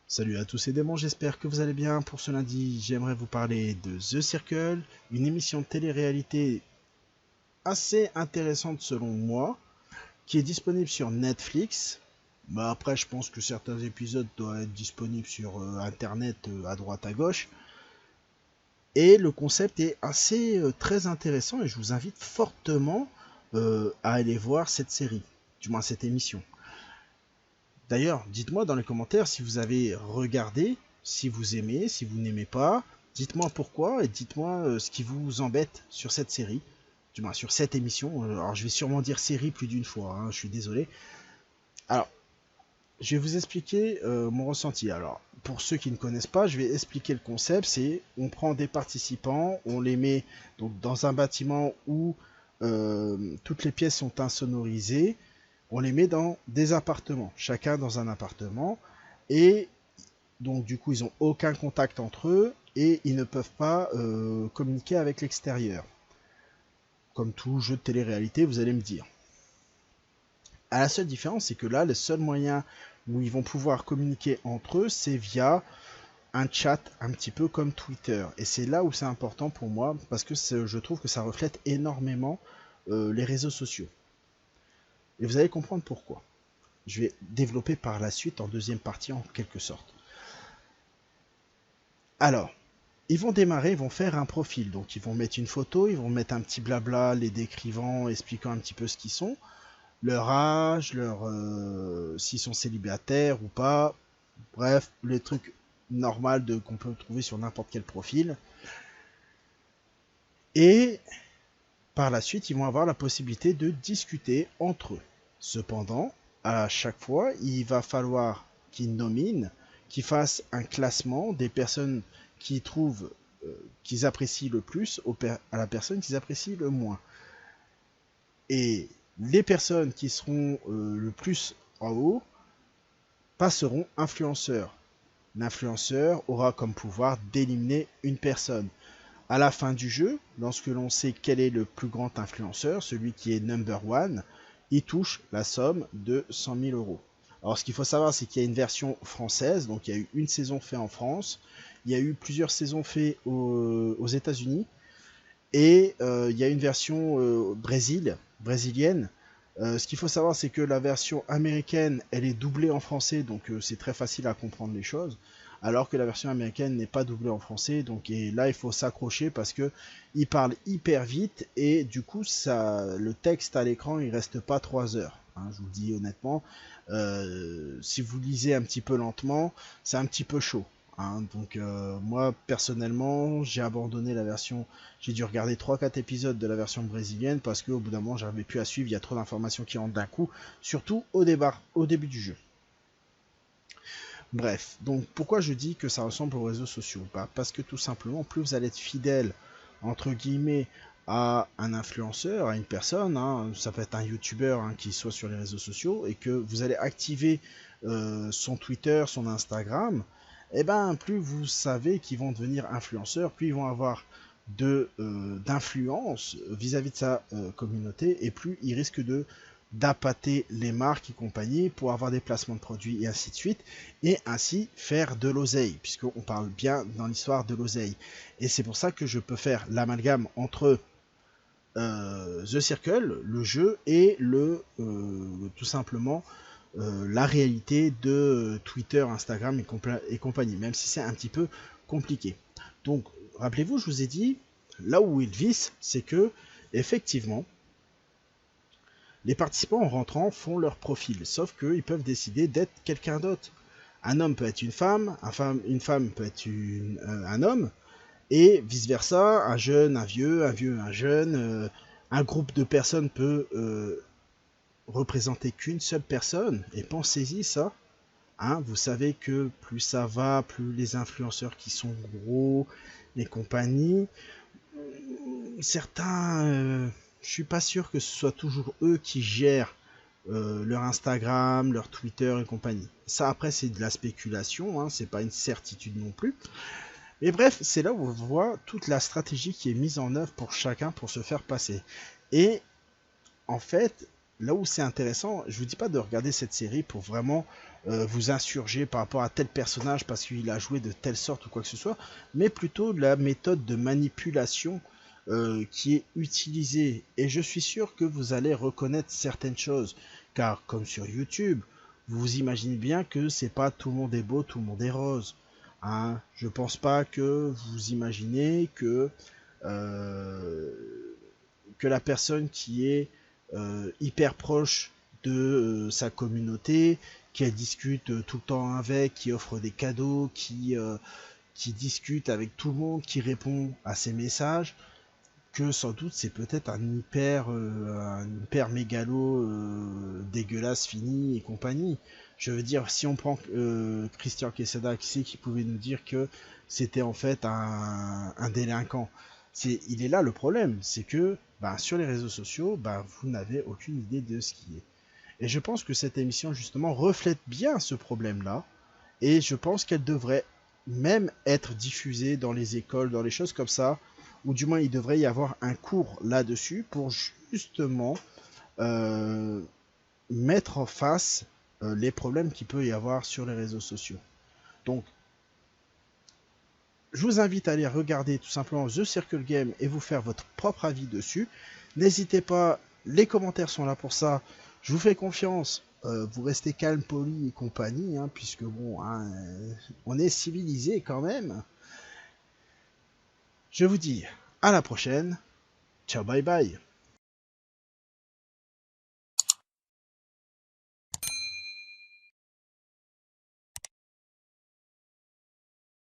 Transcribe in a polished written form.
Salut à tous et démons, j'espère que vous allez bien. Pour ce lundi, j'aimerais vous parler de The Circle, une émission de télé-réalité assez intéressante selon moi, qui est disponible sur Netflix. Bah après, je pense que certains épisodes doivent être disponibles sur Internet à droite à gauche. Et le concept est assez très intéressant et je vous invite fortement à aller voir cette série, du moins cette émission. D'ailleurs, dites-moi dans les commentaires si vous avez regardé, si vous aimez, si vous n'aimez pas. Dites-moi pourquoi et dites-moi ce qui vous embête sur cette série, du moins sur cette émission. Alors, je vais sûrement dire série plus d'une fois, hein, je suis désolé. Alors, je vais vous expliquer mon ressenti. Alors, pour ceux qui ne connaissent pas, je vais expliquer le concept. C'est on prend des participants, on les met donc dans un bâtiment où toutes les pièces sont insonorisées. On les met dans des appartements, chacun dans un appartement, et donc du coup ils n'ont aucun contact entre eux et ils ne peuvent pas communiquer avec l'extérieur. Comme tout jeu de télé-réalité, vous allez me dire. À la seule différence, c'est que là, le seul moyen où ils vont pouvoir communiquer entre eux, c'est via un chat un petit peu comme Twitter. Et c'est là où c'est important pour moi, parce que je trouve que ça reflète énormément les réseaux sociaux. Et vous allez comprendre pourquoi. Je vais développer par la suite en deuxième partie en quelque sorte. Alors, ils vont démarrer, ils vont faire un profil. Donc ils vont mettre une photo, ils vont mettre un petit blabla, les décrivant, expliquant un petit peu ce qu'ils sont, leur âge, s'ils sont célibataires ou pas. Bref, les trucs normaux qu'on peut trouver sur n'importe quel profil. Et par la suite, ils vont avoir la possibilité de discuter entre eux. Cependant, à chaque fois, il va falloir qu'ils nominent, qu'ils fassent un classement des personnes qu'ils trouvent qu'ils apprécient le plus à la personne qu'ils apprécient le moins. Et les personnes qui seront le plus en haut passeront influenceurs. L'influenceur aura comme pouvoir d'éliminer une personne. À la fin du jeu, lorsque l'on sait quel est le plus grand influenceur, celui qui est number one, il touche la somme de 100 000 euros. Alors ce qu'il faut savoir, c'est qu'il y a une version française, donc il y a eu une saison faite en France, il y a eu plusieurs saisons faites aux États-Unis, et il y a une version brésilienne. Ce qu'il faut savoir, c'est que la version américaine, elle est doublée en français, donc c'est très facile à comprendre les choses, alors que la version américaine n'est pas doublée en français, donc et là il faut s'accrocher parce que il parle hyper vite et du coup le texte à l'écran il reste pas 3 heures. Hein, je vous le dis honnêtement, si vous lisez un petit peu lentement, c'est un petit peu chaud. Hein, donc moi personnellement j'ai abandonné la version, j'ai dû regarder 3-4 épisodes de la version brésilienne parce qu'au bout d'un moment j'arrivais plus à suivre, il y a trop d'informations qui rentrent d'un coup, surtout au début du jeu. Bref, donc pourquoi je dis que ça ressemble aux réseaux sociaux? Bah, parce que tout simplement, plus vous allez être fidèle, entre guillemets, à un influenceur, à une personne, hein, ça peut être un youtubeur hein, qui soit sur les réseaux sociaux, et que vous allez activer son Twitter, son Instagram, et ben plus vous savez qu'ils vont devenir influenceurs, plus ils vont avoir d'influence vis-à-vis de sa communauté, et plus ils risquent de d'appâter les marques et compagnie pour avoir des placements de produits et ainsi de suite, et ainsi faire de l'oseille, puisqu'on parle bien dans l'histoire de l'oseille. Et c'est pour ça que je peux faire l'amalgame entre The Circle, le jeu, et tout simplement la réalité de Twitter, Instagram et compagnie, même si c'est un petit peu compliqué. Donc, rappelez-vous, je vous ai dit, là où il vise, c'est que, effectivement, les participants en rentrant font leur profil, sauf qu'ils peuvent décider d'être quelqu'un d'autre. Un homme peut être une femme peut être un homme, et vice-versa, un jeune, un vieux, un jeune. Un groupe de personnes peut représenter qu'une seule personne, et pensez-y ça. Hein, vous savez que plus ça va, plus les influenceurs qui sont gros, les compagnies, certains, je suis pas sûr que ce soit toujours eux qui gèrent leur Instagram, leur Twitter et compagnie. Ça après c'est de la spéculation, hein, c'est pas une certitude non plus. Mais bref, c'est là où on voit toute la stratégie qui est mise en œuvre pour chacun pour se faire passer. Et en fait, là où c'est intéressant, je vous dis pas de regarder cette série pour vraiment vous insurger par rapport à tel personnage parce qu'il a joué de telle sorte ou quoi que ce soit, mais plutôt la méthode de manipulation qui est utilisée. Et je suis sûr que vous allez reconnaître certaines choses, car comme sur YouTube, vous imaginez bien que c'est pas tout le monde est beau, tout le monde est rose. Hein, je pense pas que vous imaginez euh, que la personne qui est hyper proche de sa communauté, qu'elle discute tout le temps avec, qui offre des cadeaux, qui discute avec tout le monde, qui répond à ses messages, que sans doute c'est peut-être un hyper mégalo dégueulasse fini et compagnie. Je veux dire, si on prend Christian Quesada, qui c'est qui pouvait nous dire que c'était en fait un délinquant. Il est là le problème, c'est que bah, sur les réseaux sociaux, bah, vous n'avez aucune idée de ce qui est. Et je pense que cette émission justement reflète bien ce problème-là, et je pense qu'elle devrait même être diffusée dans les écoles, dans les choses comme ça, ou du moins il devrait y avoir un cours là-dessus pour justement euh, mettre en face les problèmes qu'il peut y avoir sur les réseaux sociaux. Donc, je vous invite à aller regarder tout simplement The Circle Game et vous faire votre propre avis dessus. N'hésitez pas, les commentaires sont là pour ça. Je vous fais confiance. Vous restez calme, poli et compagnie, hein, puisque bon, hein, on est civilisé quand même. Je vous dis à la prochaine. Ciao, bye bye.